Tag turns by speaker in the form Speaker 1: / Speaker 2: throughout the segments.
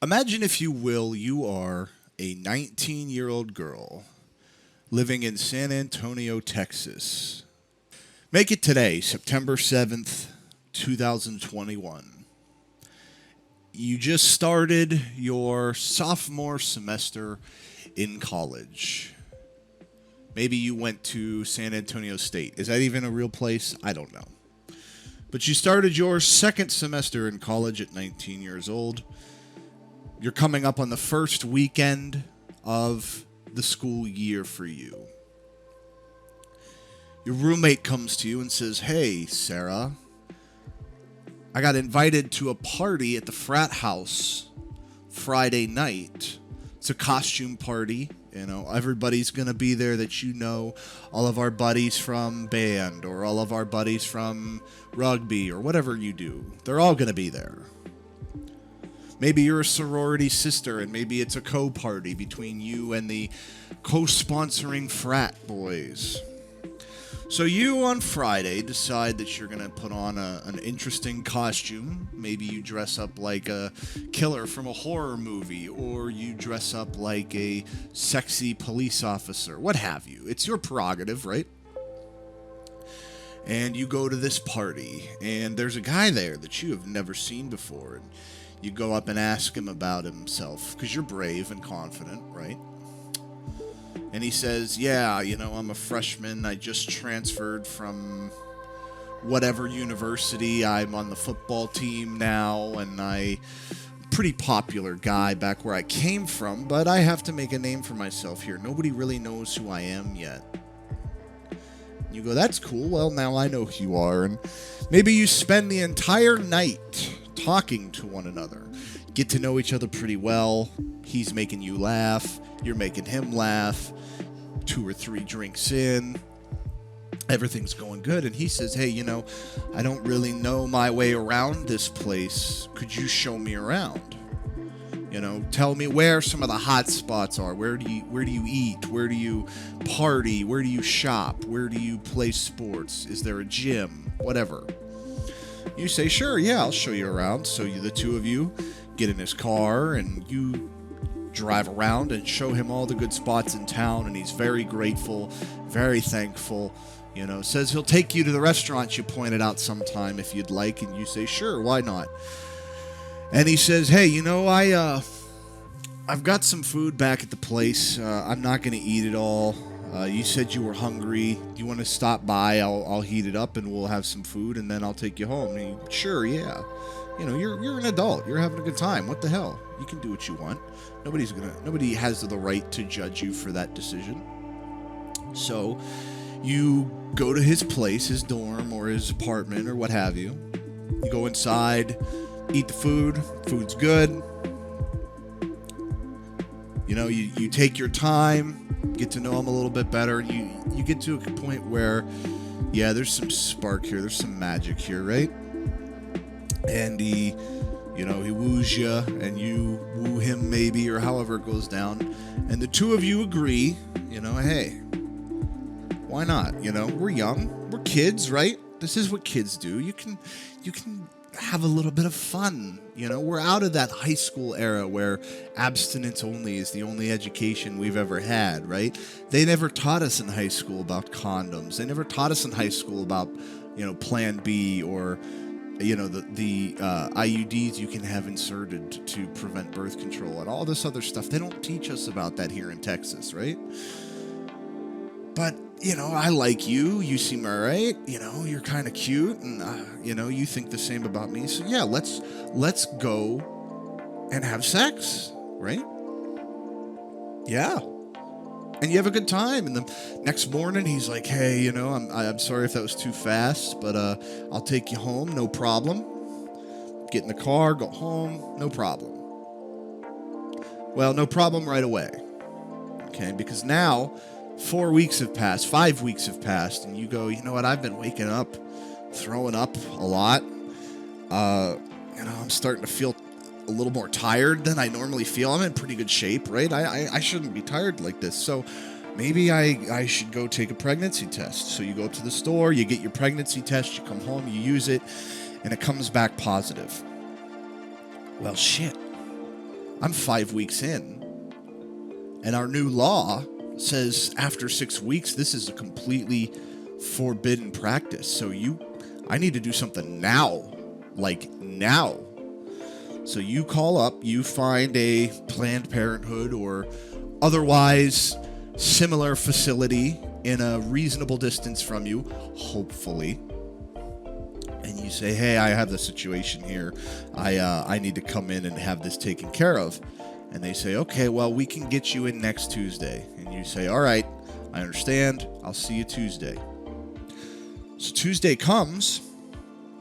Speaker 1: Imagine, if you will, you are a 19-year-old girl living in San Antonio, Texas. Make it today, September 7th, 2021. You just started your sophomore semester in college. Maybe you went to San Antonio State. Is that even a real place? I don't know. But you started your second semester in college at 19 years old. You're coming up on the first weekend of the school year for you. Your roommate comes to you and says, "Hey, Sarah, I got invited to a party at the frat house Friday night. It's a costume party. Everybody's going to be there that you know, all of our buddies from band or all of our buddies from rugby or whatever you do. They're all going to be there. Maybe you're a sorority sister and maybe it's a co-party between you and the co-sponsoring frat boys. So you on Friday decide that you're going to put on an interesting costume. Maybe you dress up like a killer from a horror movie, or you dress up like a sexy police officer, what have you. It's your prerogative, right? And you go to this party, and there's a guy there that you have never seen before, and you go up and ask him about himself, because you're brave and confident, right? And he says, "Yeah, I'm a freshman. I just transferred from whatever university. I'm on the football team now, and I'm a pretty popular guy back where I came from, but I have to make a name for myself here. Nobody really knows who I am yet." You go, "That's cool. Well, now I know who you are." And maybe you spend the entire night talking to one another. Get to know each other pretty well. He's making you laugh. You're making him laugh. 2 or 3 drinks in, everything's going good. And he says, "Hey, I don't really know my way around this place. Could you show me around? Tell me where some of the hot spots are. Where do you eat? Where do you party? Where do you shop? Where do you play sports? Is there a gym? Whatever." You say, "Sure, yeah, I'll show you around." So the two of you get in his car and you drive around and show him all the good spots in town, and he's very grateful, very thankful. Says he'll take you to the restaurant you pointed out sometime if you'd like, and you say, "Sure, why not?" And he says, "Hey, I've got some food back at the place. I'm not going to eat it all. You said you were hungry. Do you want to stop by? I'll heat it up and we'll have some food, and then I'll take you home." And he, "Sure, yeah. You're an adult. You're having a good time. What the hell? You can do what you want. Nobody has the right to judge you for that decision." So you go to his place, his dorm or his apartment or what have you. You go inside, eat the food. Food's good. You take your time, get to know him a little bit better. You get to a point where, yeah, there's some spark here. There's some magic here, right? And he woos you, and you woo him maybe, or however it goes down. And the two of you agree, hey, why not? We're young, we're kids, right? This is what kids do. You can have a little bit of fun. We're out of that high school era where abstinence only is the only education we've ever had, right? They never taught us in high school about condoms. They never taught us in high school about, Plan B or the IUDs you can have inserted to prevent birth control and all this other stuff. They don't teach us about that here in Texas, right? But, I like you. You seem all right. You're kind of cute, and, you think the same about me. So, yeah, let's go and have sex, right? Yeah. And you have a good time. And the next morning, he's like, "Hey, I'm sorry if that was too fast, but I'll take you home, no problem. Get in the car, go home, no problem." Well, no problem right away. Okay, because now 4 weeks have passed, 5 weeks have passed, and you go, "You know what? I've been waking up, throwing up a lot. I'm starting to feel a little more tired than I normally feel. I'm in pretty good shape, right? I shouldn't be tired like this. So maybe I should go take a pregnancy test." So you go to the store, you get your pregnancy test, you come home, you use it, and it comes back positive. Well, shit. I'm 5 weeks in, and our new law says after 6 weeks, this is a completely forbidden practice. So I need to do something now, like now. So you call up, you find a Planned Parenthood or otherwise similar facility in a reasonable distance from you, hopefully. And you say, hey, I have this situation here. I need to come in and have this taken care of. And they say, okay, well, we can get you in next Tuesday. And you say, all right, I understand. I'll see you Tuesday. So Tuesday comes,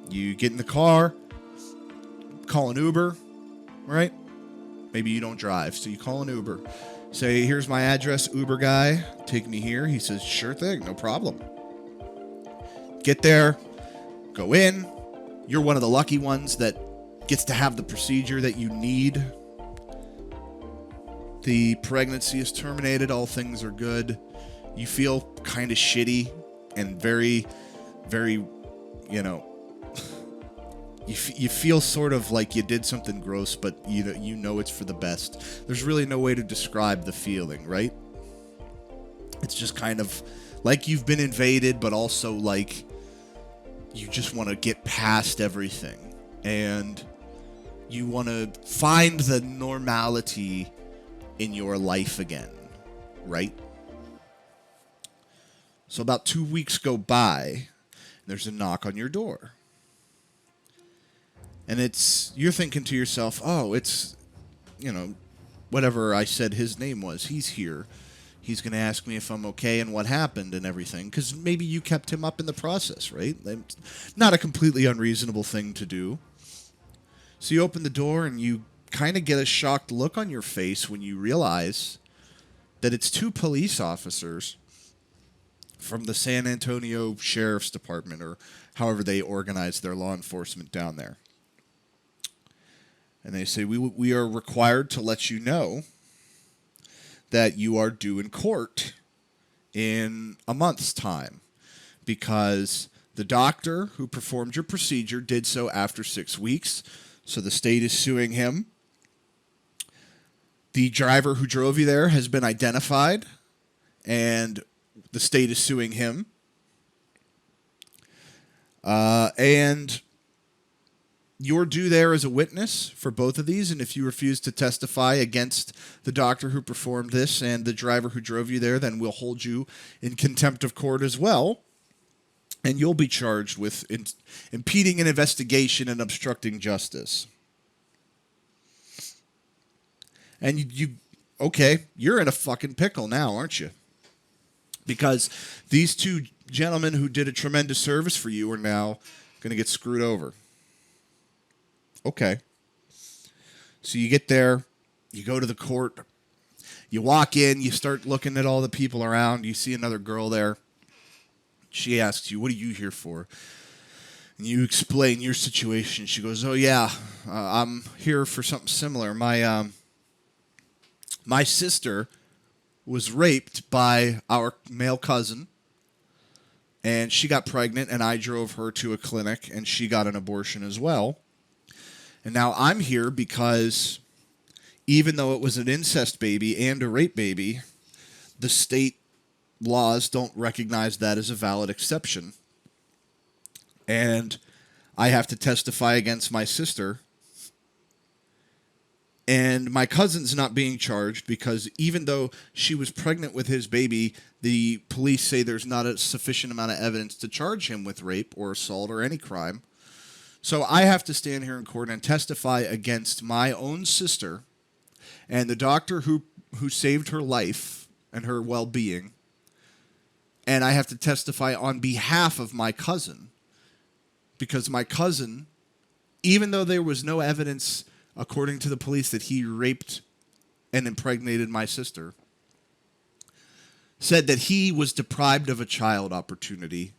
Speaker 1: you get in the car, call an Uber, right? Maybe you don't drive, so you call an Uber. Say, here's my address, Uber guy, take me here. He says, sure thing, no problem. Get there, go in. You're one of the lucky ones that gets to have the procedure that you need. The pregnancy is terminated, all things are good. You feel kind of shitty and very, very, you feel sort of like you did something gross, but you know it's for the best. There's really no way to describe the feeling, right? It's just kind of like you've been invaded, but also like you just want to get past everything. And you want to find the normality in your life again, right? So about 2 weeks go by, and there's a knock on your door. And you're thinking to yourself, oh, it's, whatever I said his name was. He's here. He's going to ask me if I'm okay and what happened and everything. Because maybe you kept him up in the process, right? Not a completely unreasonable thing to do. So you open the door and you kind of get a shocked look on your face when you realize that it's 2 police officers from the San Antonio Sheriff's Department, or however they organize their law enforcement down there. And they say, we are required to let you know that you are due in court in a month's time because the doctor who performed your procedure did so after 6 weeks, so the state is suing him. The driver who drove you there has been identified, and the state is suing him. And you're due there as a witness for both of these, and if you refuse to testify against the doctor who performed this and the driver who drove you there, then we'll hold you in contempt of court as well, and you'll be charged with impeding an investigation and obstructing justice. And you're in a fucking pickle now, aren't you? Because these 2 gentlemen who did a tremendous service for you are now going to get screwed over. Okay. So you get there, you go to the court, you walk in, you start looking at all the people around, you see another girl there. She asks you, what are you here for? And you explain your situation. She goes, oh yeah, I'm here for something similar. My sister was raped by our male cousin, and she got pregnant, and I drove her to a clinic, and she got an abortion as well. And now I'm here because even though it was an incest baby and a rape baby, the state laws don't recognize that as a valid exception. And I have to testify against my sister. And my cousin's not being charged because even though she was pregnant with his baby, the police say there's not a sufficient amount of evidence to charge him with rape or assault or any crime. So I have to stand here in court and testify against my own sister and the doctor who saved her life and her well-being. And I have to testify on behalf of my cousin because my cousin, even though there was no evidence according to the police that he raped and impregnated my sister, said that he was deprived of a child opportunity.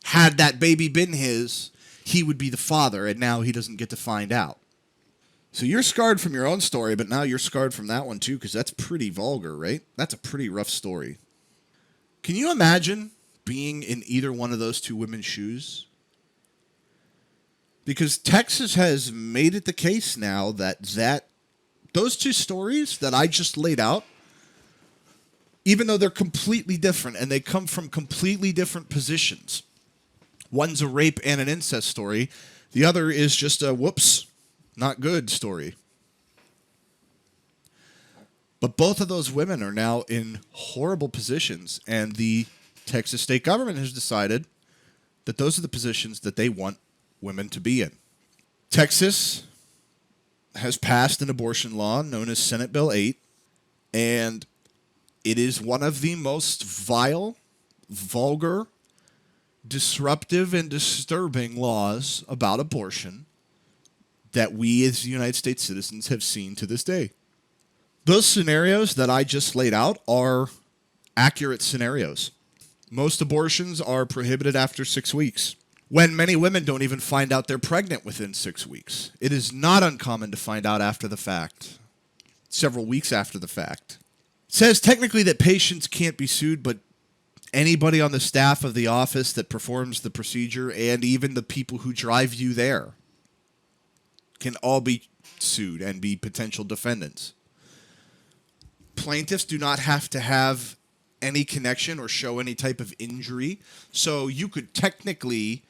Speaker 1: Had that baby been his, he would be the father, and now he doesn't get to find out. So you're scarred from your own story, but now you're scarred from that one too, because that's pretty vulgar, right? That's a pretty rough story. Can you imagine being in either one of those 2 women's shoes? Because Texas has made it the case now that Those two stories that I just laid out, even though they're completely different and they come from completely different positions, one's a rape and an incest story, the other is just a whoops, not good story. But both of those women are now in horrible positions, and the Texas state government has decided that those are the positions that they want women to be in. Texas has passed an abortion law known as Senate Bill 8, and it is one of the most vile, vulgar, disruptive, and disturbing laws about abortion that we as United States citizens have seen to this day. Those scenarios that I just laid out are accurate scenarios. Most abortions are prohibited after 6 weeks, when many women don't even find out they're pregnant within 6 weeks. It is not uncommon to find out after the fact, several weeks after the fact. It says technically that patients can't be sued, but anybody on the staff of the office that performs the procedure and even the people who drive you there can all be sued and be potential defendants. Plaintiffs do not have to have any connection or show any type of injury. So you could technically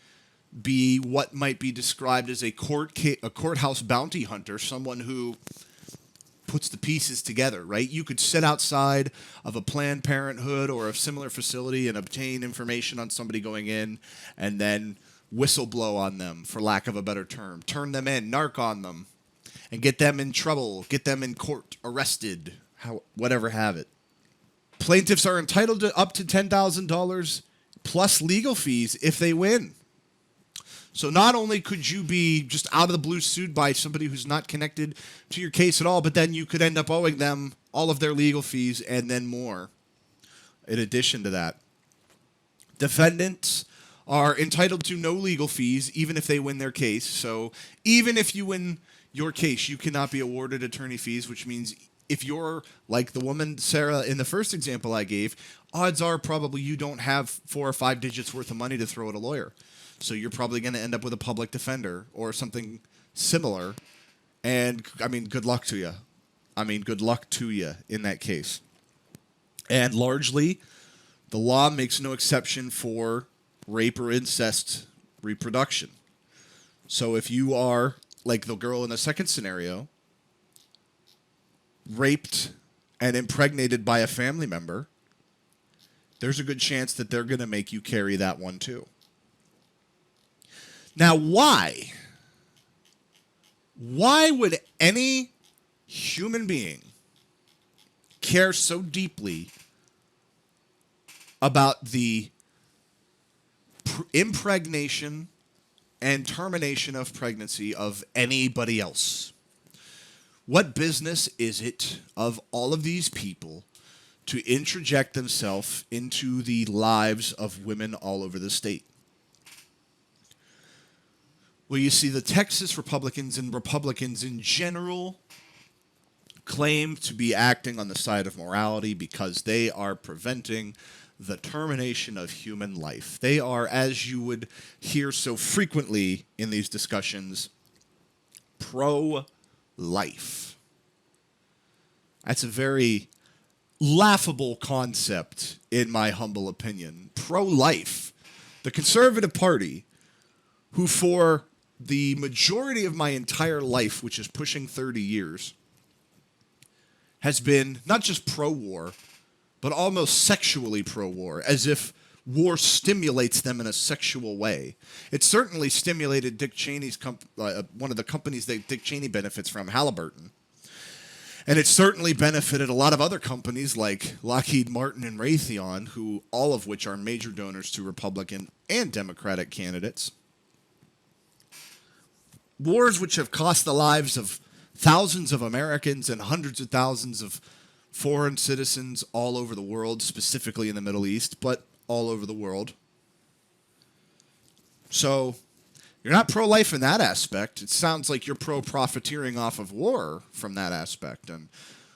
Speaker 1: be what might be described as a courthouse bounty hunter, someone who puts the pieces together, right? You could sit outside of a Planned Parenthood or a similar facility and obtain information on somebody going in and then whistleblow on them, for lack of a better term. Turn them in, narc on them, and get them in trouble, get them in court, arrested, whatever have it. Plaintiffs are entitled to up to $10,000 plus legal fees if they win. So not only could you be just out of the blue sued by somebody who's not connected to your case at all, but then you could end up owing them all of their legal fees and then more in addition to that. Defendants are entitled to no legal fees even if they win their case. So even if you win your case, you cannot be awarded attorney fees, which means if you're like the woman, Sarah, in the first example I gave, odds are probably you don't have 4 or 5 digits worth of money to throw at a lawyer. So you're probably going to end up with a public defender or something similar. And, I mean, good luck to you. Good luck to you in that case. And largely, the law makes no exception for rape or incest reproduction. So if you are, like the girl in the second scenario, raped and impregnated by a family member, there's a good chance that they're going to make you carry that one too. Now, why? Why would any human being care so deeply about the impregnation and termination of pregnancy of anybody else? What business is it of all of these people to interject themselves into the lives of women all over the state? Well, you see, the Texas Republicans and Republicans in general claim to be acting on the side of morality because they are preventing the termination of human life. They are, as you would hear so frequently in these discussions, pro-life. That's a very laughable concept, in my humble opinion. Pro-life. The Conservative Party, who for the majority of my entire life, which is pushing 30 years, has been not just pro-war, but almost sexually pro-war, as if war stimulates them in a sexual way. It certainly stimulated Dick Cheney's one of the companies that Dick Cheney benefits from, Halliburton. And it certainly benefited a lot of other companies like Lockheed Martin and Raytheon, all of which are major donors to Republican and Democratic candidates. Wars which have cost the lives of thousands of Americans and hundreds of thousands of foreign citizens all over the world, specifically in the Middle East, but all over the world. So you're not pro-life in that aspect. It sounds like you're pro-profiteering off of war from that aspect. And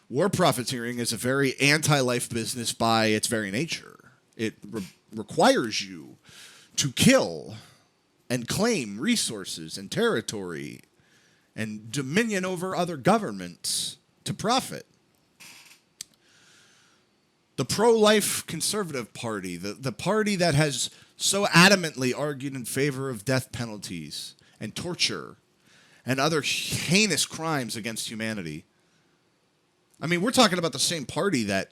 Speaker 1: war profiteering is a very anti-life business by its very nature. It requires you to kill and claim resources and territory and dominion over other governments to profit. The pro-life conservative party, the party that has so adamantly argued in favor of death penalties and torture and other heinous crimes against humanity. I mean, we're talking about the same party that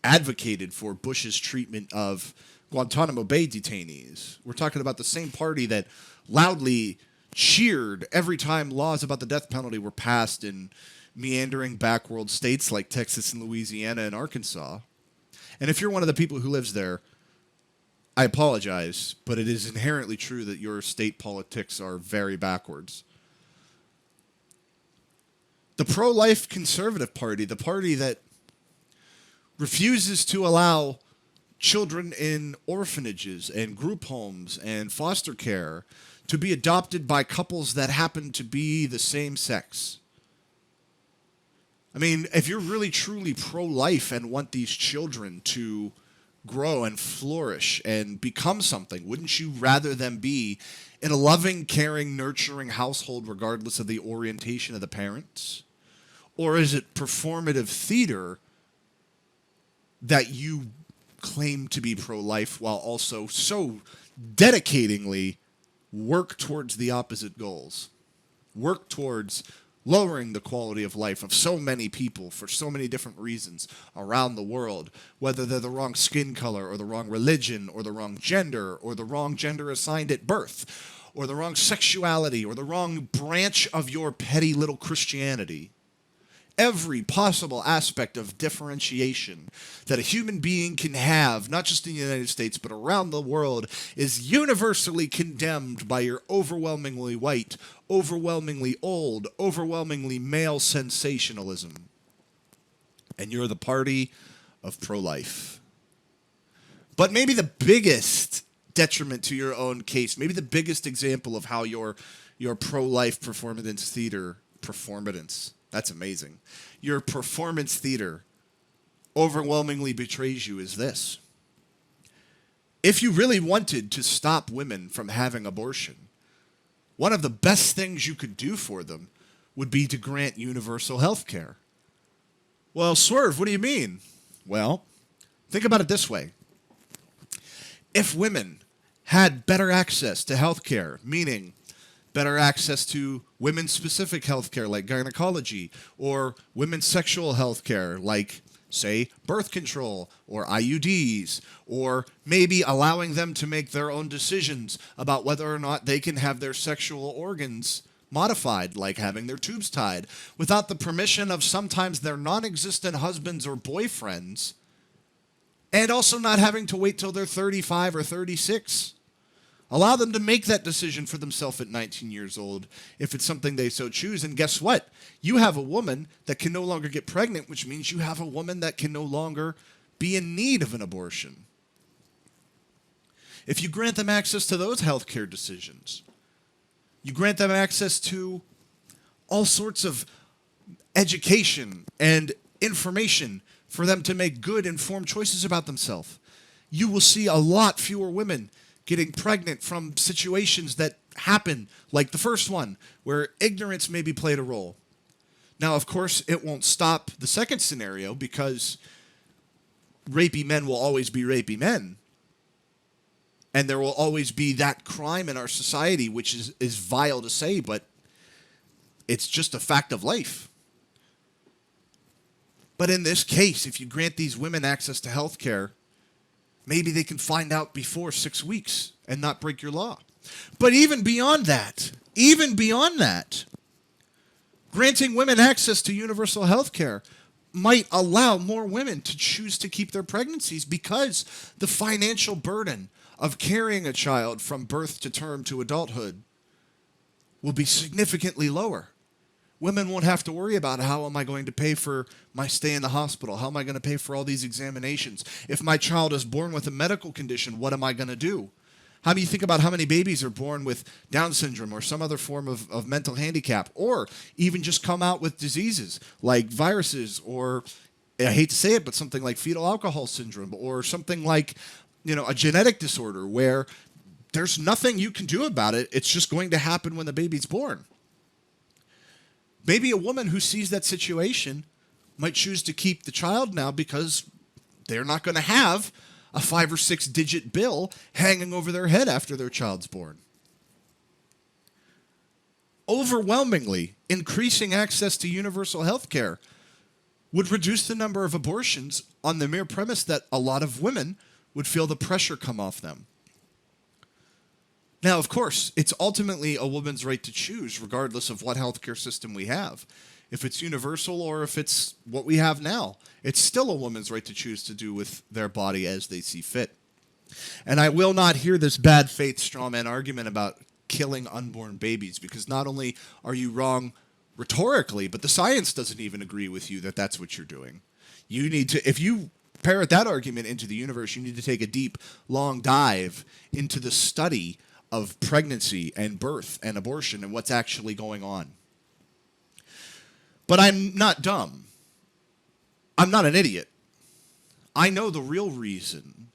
Speaker 1: advocated for Bush's treatment of Guantanamo Bay detainees. We're talking about the same party that loudly cheered every time laws about the death penalty were passed in meandering backworld states like Texas and Louisiana and Arkansas. And if you're one of the people who lives there, I apologize, but it is inherently true that your state politics are very backwards. The pro-life conservative party, the party that refuses to allow children in orphanages and group homes and foster care to be adopted by couples that happen to be the same sex. I mean, if you're really truly pro-life and want these children to grow and flourish and become something, wouldn't you rather them be in a loving, caring, nurturing household regardless of the orientation of the parents? Or is it performative theater that you claim to be pro-life while also so dedicatingly work towards the opposite goals? Work towards lowering the quality of life of so many people for so many different reasons around the world, whether they're the wrong skin color or the wrong religion or the wrong gender or the wrong gender assigned at birth or the wrong sexuality or the wrong branch of your petty little Christianity. Every possible aspect of differentiation that a human being can have, not just in the United States, but around the world, is universally condemned by your overwhelmingly white, overwhelmingly old, overwhelmingly male sensationalism. And you're the party of pro-life. But maybe the biggest detriment to your own case, maybe the biggest example of how your pro-life performance theater, that's amazing. Your performance theater overwhelmingly betrays you is this. If you really wanted to stop women from having abortion, one of the best things you could do for them would be to grant universal health care. Well, Swerve, what do you mean? Well, think about it this way. If women had better access to health care, meaning better access to women-specific health care like gynecology or women's sexual health care like, say, birth control or IUDs, or maybe allowing them to make their own decisions about whether or not they can have their sexual organs modified, like having their tubes tied, without the permission of sometimes their non-existent husbands or boyfriends, and also not having to wait till they're 35 or 36. Allow them to make that decision for themselves at 19 years old if it's something they so choose. And guess what? You have a woman that can no longer get pregnant, which means you have a woman that can no longer be in need of an abortion. If you grant them access to those healthcare decisions, you grant them access to all sorts of education and information for them to make good, informed choices about themselves, you will see a lot fewer women getting pregnant from situations that happen, like the first one, where ignorance maybe played a role. Now, of course, it won't stop the second scenario because rapey men will always be rapey men. And there will always be that crime in our society, which is vile to say, but it's just a fact of life. But in this case, if you grant these women access to health care, maybe they can find out before 6 weeks and not break your law. But even beyond that, granting women access to universal health care might allow more women to choose to keep their pregnancies because the financial burden of carrying a child from birth to term to adulthood will be significantly lower. Women won't have to worry about how am I going to pay for my stay in the hospital? How am I going to pay for all these examinations? If my child is born with a medical condition, what am I going to do? How do you think about how many babies are born with Down syndrome or some other form of mental handicap, or even just come out with diseases like viruses, or I hate to say it, but something like fetal alcohol syndrome, or something like, a genetic disorder where there's nothing you can do about it. It's just going to happen when the baby's born. Maybe a woman who sees that situation might choose to keep the child now because they're not going to have a 5 or 6 digit bill hanging over their head after their child's born. Overwhelmingly, increasing access to universal health care would reduce the number of abortions on the mere premise that a lot of women would feel the pressure come off them. Now, of course, it's ultimately a woman's right to choose, regardless of what healthcare system we have. If it's universal or if it's what we have now, it's still a woman's right to choose to do with their body as they see fit. And I will not hear this bad faith strawman argument about killing unborn babies, because not only are you wrong rhetorically, but the science doesn't even agree with you that that's what you're doing. You need to, if you parrot that argument into the universe, you need to take a deep, long dive into the study of pregnancy and birth and abortion and what's actually going on. But I'm not dumb. I'm not an idiot. I know the real reason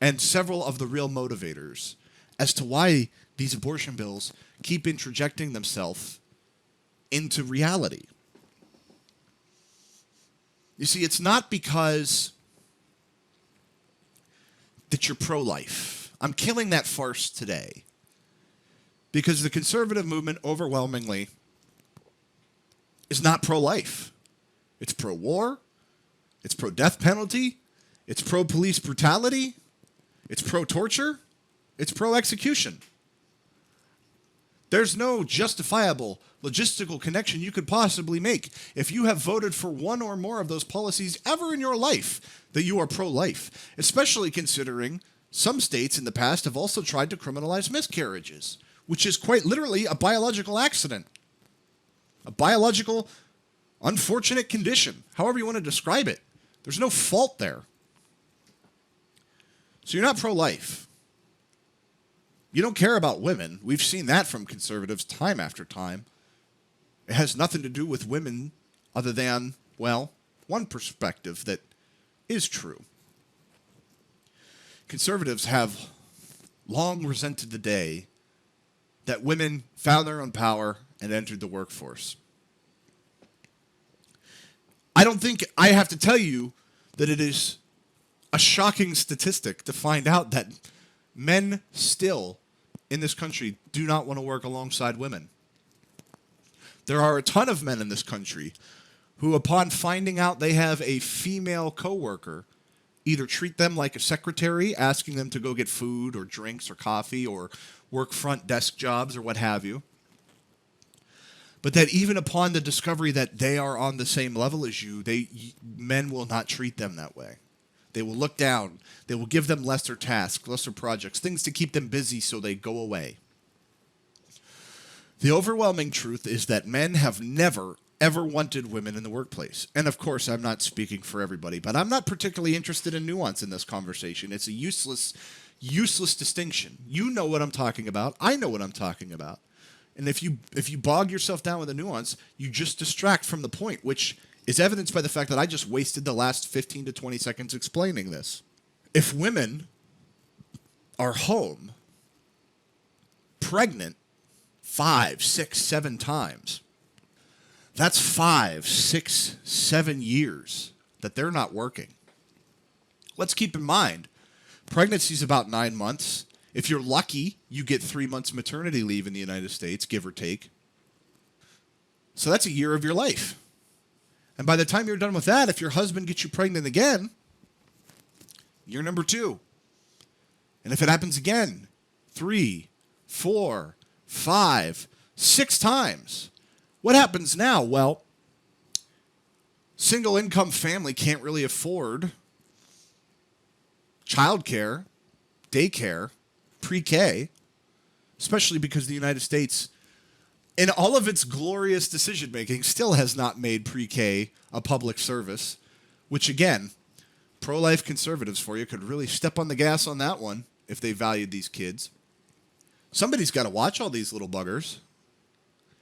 Speaker 1: and several of the real motivators as to why these abortion bills keep interjecting themselves into reality. You see, it's not because that you're pro-life. I'm killing that farce today because the conservative movement overwhelmingly is not pro-life. It's pro-war. It's pro-death penalty. It's pro-police brutality. It's pro-torture. It's pro-execution. There's no justifiable logistical connection you could possibly make if you have voted for one or more of those policies ever in your life that you are pro-life, especially considering some states in the past have also tried to criminalize miscarriages, which is quite literally a biological accident. A biological, unfortunate condition, however you want to describe it. There's no fault there. So you're not pro-life. You don't care about women. We've seen that from conservatives time after time. It has nothing to do with women other than, well, one perspective that is true. Conservatives have long resented the day that women found their own power and entered the workforce. I don't think I have to tell you that it is a shocking statistic to find out that men still in this country do not want to work alongside women. There are a ton of men in this country who, upon finding out they have a female coworker, either treat them like a secretary, asking them to go get food or drinks or coffee or work front desk jobs or what have you. But that even upon the discovery that they are on the same level as you, men will not treat them that way. They will look down. They will give them lesser tasks, lesser projects, things to keep them busy so they go away. The overwhelming truth is that men have never, ever wanted women in the workplace. And of course, I'm not speaking for everybody, but I'm not particularly interested in nuance in this conversation. It's a useless distinction. You know what I'm talking about. I know what I'm talking about. And if you bog yourself down with a nuance, you just distract from the point, which is evidenced by the fact that I just wasted the last 15 to 20 seconds explaining this. If women are home, pregnant 5, 6, 7 times, that's 5, 6, 7 years that they're not working. Let's keep in mind, pregnancy is about 9 months. If you're lucky, you get 3 months maternity leave in the United States, give or take. So that's a year of your life. And by the time you're done with that, if your husband gets you pregnant again, you're number 2. And if it happens again, 3, 4, 5, 6 times, what happens now? Well, single income family can't really afford childcare, daycare, pre-K, especially because the United States, in all of its glorious decision-making, still has not made pre-K a public service, which, again, pro-life conservatives for you could really step on the gas on that one if they valued these kids. Somebody's got to watch all these little buggers,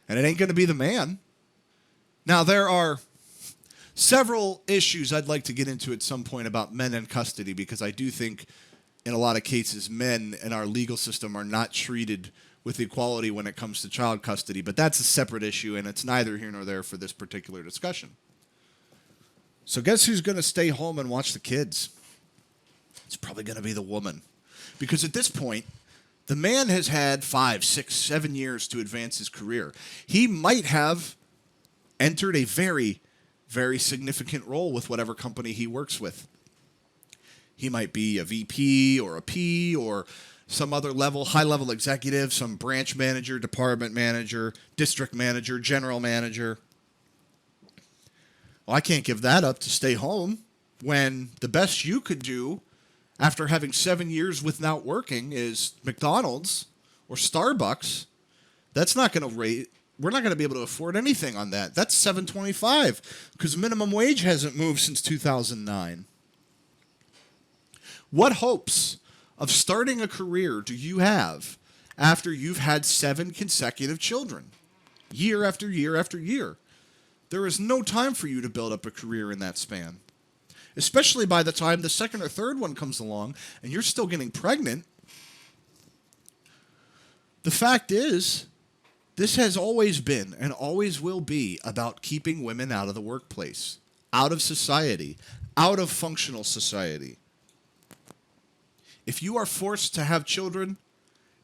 Speaker 1: and it ain't going to be the man. Now, there are several issues I'd like to get into at some point about men in custody, because I do think in a lot of cases, men in our legal system are not treated with equality when it comes to child custody, but that's a separate issue, and it's neither here nor there for this particular discussion. So guess who's going to stay home and watch the kids? It's probably going to be the woman. Because at this point, the man has had 5, 6, 7 years to advance his career. He might have entered a very, very significant role with whatever company he works with. He might be a VP or a P or some other level, high-level executive, some branch manager, department manager, district manager, general manager. Well, I can't give that up to stay home when the best you could do after having 7 years without working is McDonald's or Starbucks. That's not going to rate. We're not going to be able to afford anything on that. That's $7.25 because minimum wage hasn't moved since 2009. What hopes of starting a career do you have after you've had 7 consecutive children, year after year after year? There is no time for you to build up a career in that span, especially by the time the second or third one comes along and you're still getting pregnant. The fact is, this has always been and always will be about keeping women out of the workplace, out of society, out of functional society. If you are forced to have children,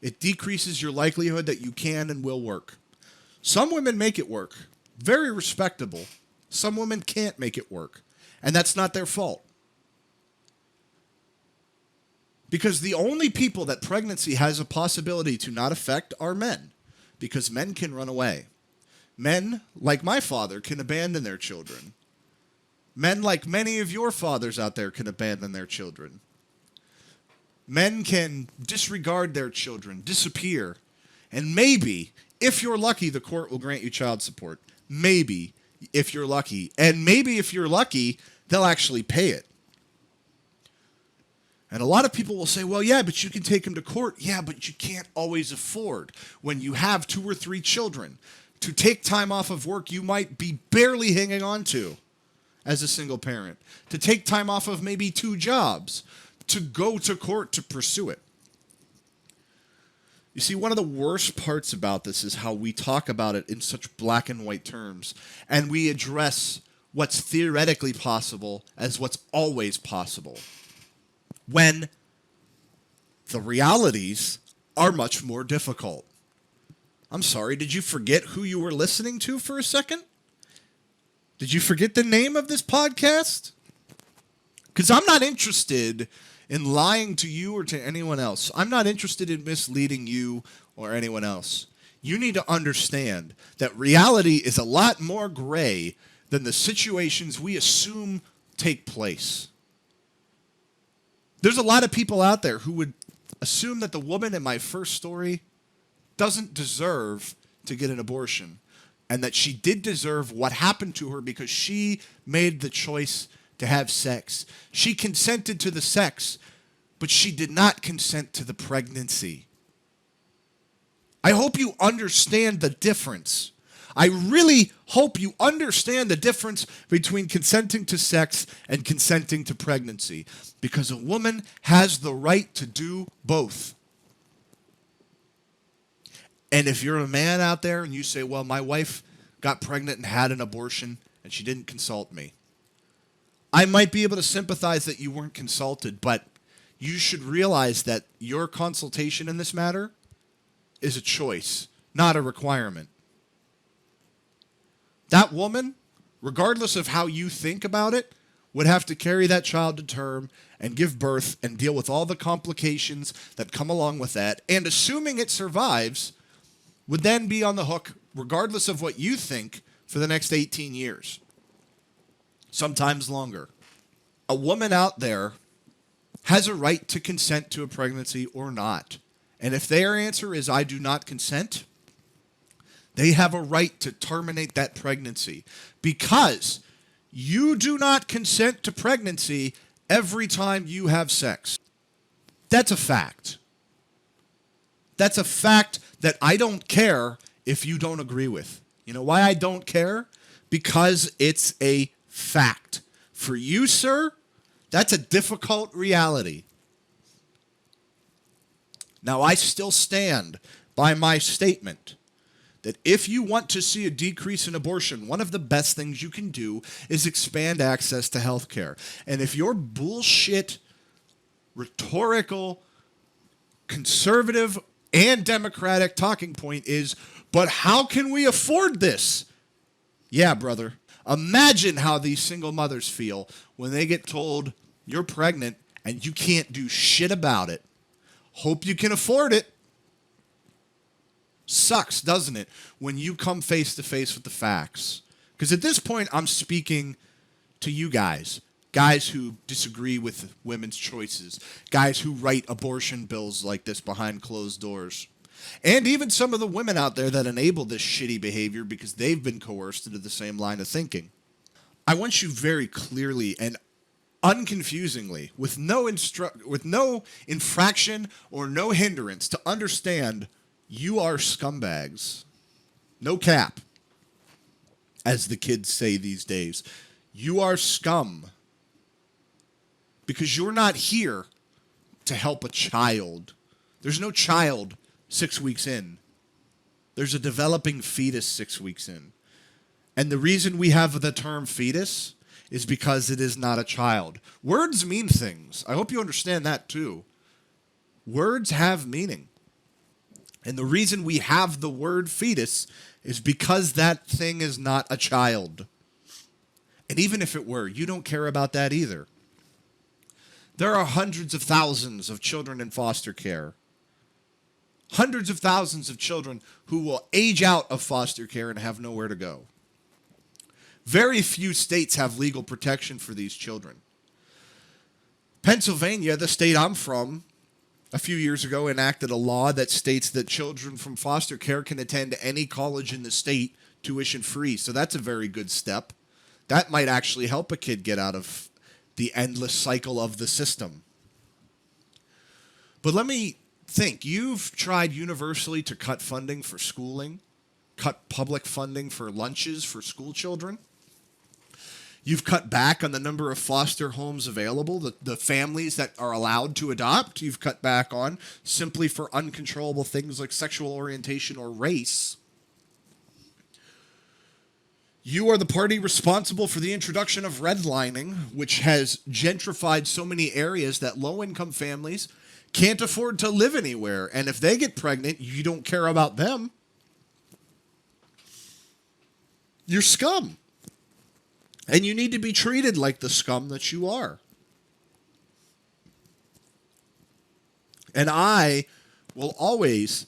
Speaker 1: it decreases your likelihood that you can and will work. Some women make it work. Very respectable. Some women can't make it work. And that's not their fault. Because the only people that pregnancy has a possibility to not affect are men. Because men can run away. Men, like my father, can abandon their children. Men, like many of your fathers out there, can abandon their children. Men can disregard their children, disappear. And maybe, if you're lucky, the court will grant you child support. Maybe, if you're lucky. And maybe if you're lucky, they'll actually pay it. And a lot of people will say, well, yeah, but you can take them to court. Yeah, but you can't always afford, when you have 2 or 3 children, to take time off of work you might be barely hanging on to as a single parent, to take time off of maybe 2 jobs, to go to court to pursue it. You see, one of the worst parts about this is how we talk about it in such black and white terms, and we address what's theoretically possible as what's always possible, when the realities are much more difficult. I'm sorry, did you forget who you were listening to for a second? Did you forget the name of this podcast? Because I'm not interested in lying to you or to anyone else. I'm not interested in misleading you or anyone else. You need to understand that reality is a lot more gray than the situations we assume take place. There's a lot of people out there who would assume that the woman in my first story doesn't deserve to get an abortion, and that she did deserve what happened to her because she made the choice to have sex. She consented to the sex, but she did not consent to the pregnancy. I hope you understand the difference. I really hope you understand the difference between consenting to sex and consenting to pregnancy, because a woman has the right to do both. And if you're a man out there and you say, well, my wife got pregnant and had an abortion and she didn't consult me, I might be able to sympathize that you weren't consulted, but you should realize that your consultation in this matter is a choice, not a requirement. That woman, regardless of how you think about it, would have to carry that child to term and give birth and deal with all the complications that come along with that. And assuming it survives, would then be on the hook, regardless of what you think, for the next 18 years. Sometimes longer. A woman out there has a right to consent to a pregnancy or not. And if their answer is, I do not consent, they have a right to terminate that pregnancy, because you do not consent to pregnancy every time you have sex. That's a fact. That's a fact that I don't care if you don't agree with. You know why I don't care? Because it's a fact. For you, sir, that's a difficult reality. Now, I still stand by my statement that if you want to see a decrease in abortion, one of the best things you can do is expand access to health care. And if your bullshit, rhetorical, conservative, and democratic talking point is, but how can we afford this? Yeah, brother. Imagine how these single mothers feel when they get told you're pregnant and you can't do shit about it. Hope you can afford it. Sucks, doesn't it, when you come face to face with the facts? Because at this point, I'm speaking to you guys who disagree with women's choices, guys who write abortion bills like this behind closed doors, and even some of the women out there that enable this shitty behavior because they've been coerced into the same line of thinking. I want you very clearly and unconfusingly, with no infraction or no hindrance, to understand you are scumbags. No cap, as the kids say these days. You are scum. Because you're not here to help a child. There's no child 6 weeks in. There's a developing fetus 6 weeks in. And the reason we have the term fetus is because it is not a child. Words mean things. I hope you understand that too. Words have meaning. And the reason we have the word fetus is because that thing is not a child. And even if it were, you don't care about that either. There are hundreds of thousands of children in foster care. Hundreds of thousands of children who will age out of foster care and have nowhere to go. Very few states have legal protection for these children. Pennsylvania, the state I'm from, a few years ago enacted a law that states that children from foster care can attend any college in the state tuition free. So that's a very good step. That might actually help a kid get out of the endless cycle of the system. But let me think. You've tried universally to cut funding for schooling, cut public funding for lunches for school children. You've cut back on the number of foster homes available, the families that are allowed to adopt. You've cut back on simply for uncontrollable things like sexual orientation or race. You are the party responsible for the introduction of redlining, which has gentrified so many areas that low-income families can't afford to live anywhere. And if they get pregnant, you don't care about them. You're scum. And you need to be treated like the scum that you are. And I will always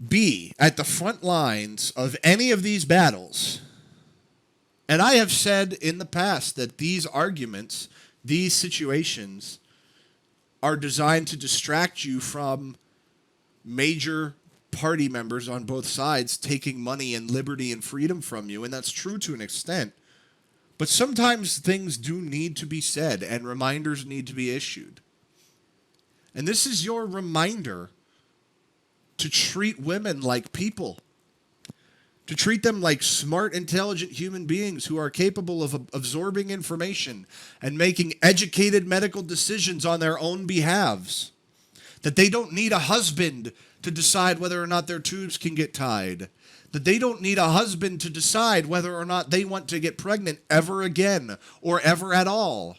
Speaker 1: be at the front lines of any of these battles. And I have said in the past that these arguments, these situations, are designed to distract you from major party members on both sides taking money and liberty and freedom from you, and that's true to an extent. But sometimes things do need to be said, and reminders need to be issued. And this is your reminder to treat women like people, to treat them like smart, intelligent human beings who are capable of absorbing information and making educated medical decisions on their own behalves. That they don't need a husband to decide whether or not their tubes can get tied. That they don't need a husband to decide whether or not they want to get pregnant ever again or ever at all.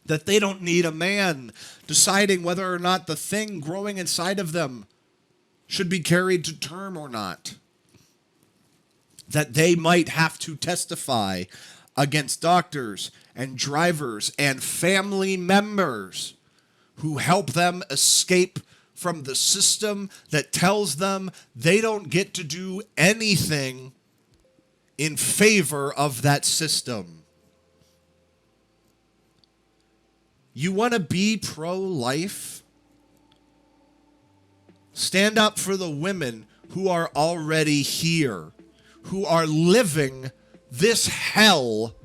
Speaker 1: That they don't need a man deciding whether or not the thing growing inside of them should be carried to term or not. That they might have to testify against doctors and drivers and family members who help them escape from the system that tells them they don't get to do anything in favor of that system. You want to be pro-life? Stand up for the women who are already here, who are living this hell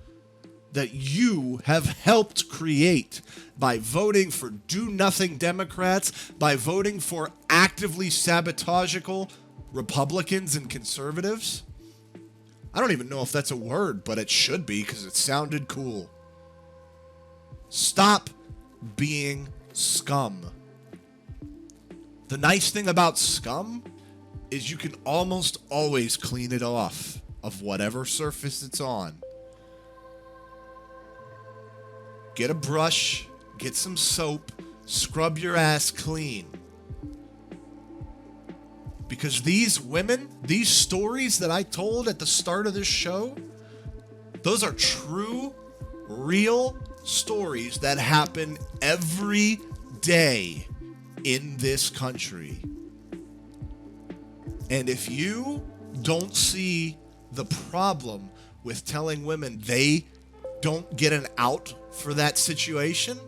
Speaker 1: that you have helped create by voting for do-nothing Democrats, by voting for actively sabotagical Republicans and conservatives. I don't even know if that's a word, but it should be because it sounded cool. Stop being scum. The nice thing about scum is you can almost always clean it off of whatever surface it's on. Get a brush, get some soap, scrub your ass clean. Because these women, these stories that I told at the start of this show, those are true, real stories that happen every day in this country. And if you don't see the problem with telling women they don't get an out for that situation,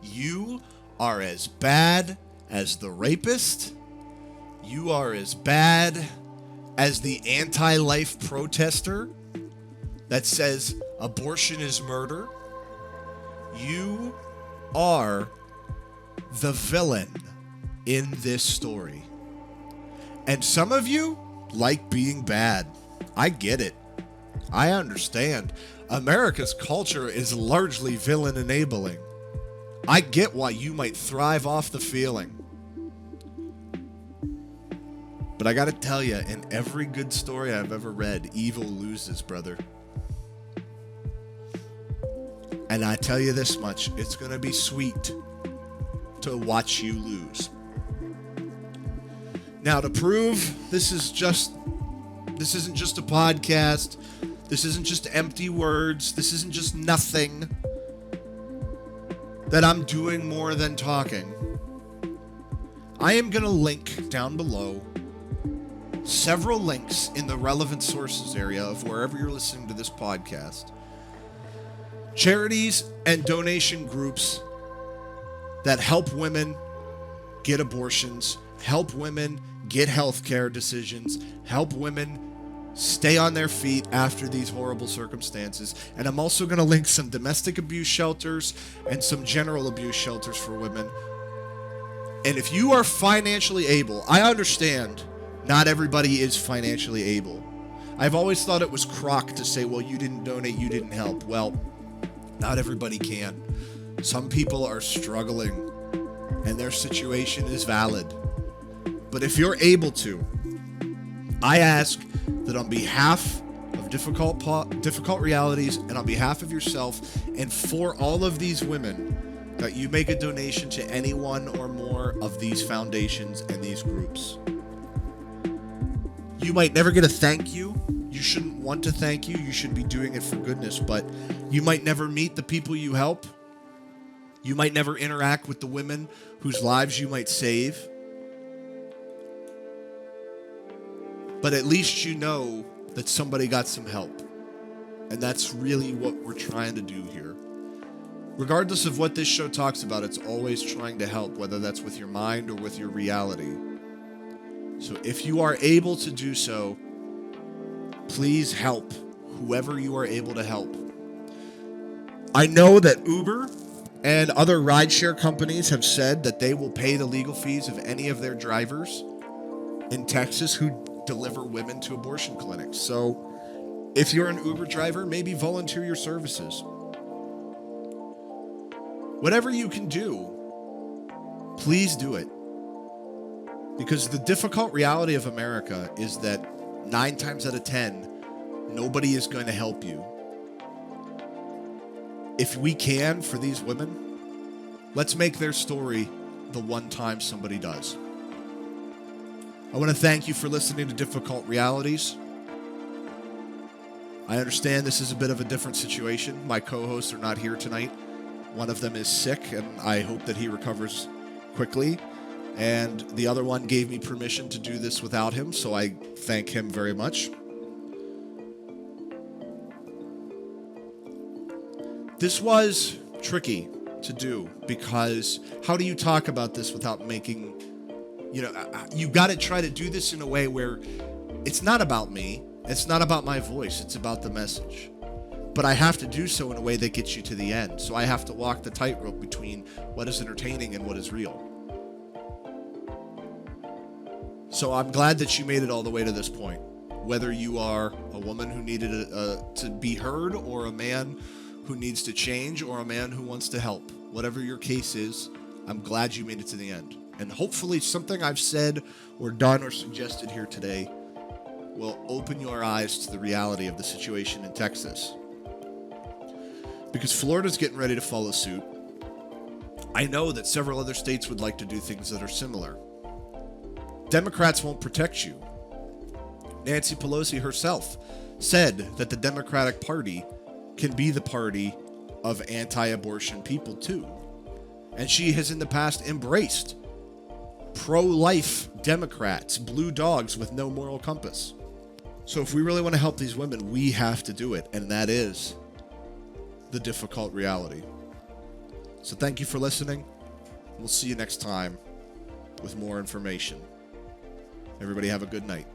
Speaker 1: you are as bad as the rapist. You are as bad as the anti-life protester that says abortion is murder. You are the villain in this story. And some of you like being bad. I get it. I understand. America's culture is largely villain enabling. I get why you might thrive off the feeling. But I gotta tell you, in every good story I've ever read, evil loses, brother. And I tell you this much, it's gonna be sweet to watch you lose. Now, to prove this isn't just a podcast, this isn't just empty words, this isn't just nothing, that I'm doing more than talking, I am going to link down below several links in the relevant sources area of wherever you're listening to this podcast. Charities and donation groups that help women get abortions, help women get healthcare decisions, help women stay on their feet after these horrible circumstances. And I'm also going to link some domestic abuse shelters and some general abuse shelters for women. And if you are financially able, I understand not everybody is financially able. I've always thought it was crock to say, well, you didn't donate, you didn't help. Well, not everybody can. Some people are struggling and their situation is valid. But if you're able to, I ask that on behalf of difficult realities and on behalf of yourself and for all of these women, that you make a donation to any one or more of these foundations and these groups. You might never get a thank you. You shouldn't want to thank you. You should be doing it for goodness, but you might never meet the people you help. You might never interact with the women whose lives you might save. But at least you know that somebody got some help. And that's really what we're trying to do here. Regardless of what this show talks about, it's always trying to help, whether that's with your mind or with your reality. So if you are able to do so, please help whoever you are able to help. I know that Uber and other rideshare companies have said that they will pay the legal fees of any of their drivers in Texas who deliver women to abortion clinics. So if you're an Uber driver, maybe volunteer your services. Whatever you can do, please do it. Because the difficult reality of America is that 9 times out of 10, nobody is going to help you. If we can, for these women, let's make their story the one time somebody does. I want to thank you for listening to Difficult Realities. I understand this is a bit of a different situation. My co-hosts are not here tonight. One of them is sick, and I hope that he recovers quickly. And the other one gave me permission to do this without him, so I thank him very much. This was tricky to do because how do you talk about this without making, you got to try to do this in a way where it's not about me, it's not about my voice, it's about the message. But I have to do so in a way that gets you to the end. So I have to walk the tightrope between what is entertaining and what is real. So I'm glad that you made it all the way to this point. Whether you are a woman who needed to be heard, or a man who needs to change, or a man who wants to help. Whatever your case is, I'm glad you made it to the end. And hopefully something I've said or done or suggested here today will open your eyes to the reality of the situation in Texas. Because Florida's getting ready to follow suit. I know that several other states would like to do things that are similar. Democrats won't protect you. Nancy Pelosi herself said that the Democratic Party can be the party of anti-abortion people too. And she has in the past embraced pro-life Democrats, blue dogs with no moral compass. So if we really want to help these women, we have to do it. And that is the difficult reality. So thank you for listening. We'll see you next time with more information. Everybody have a good night.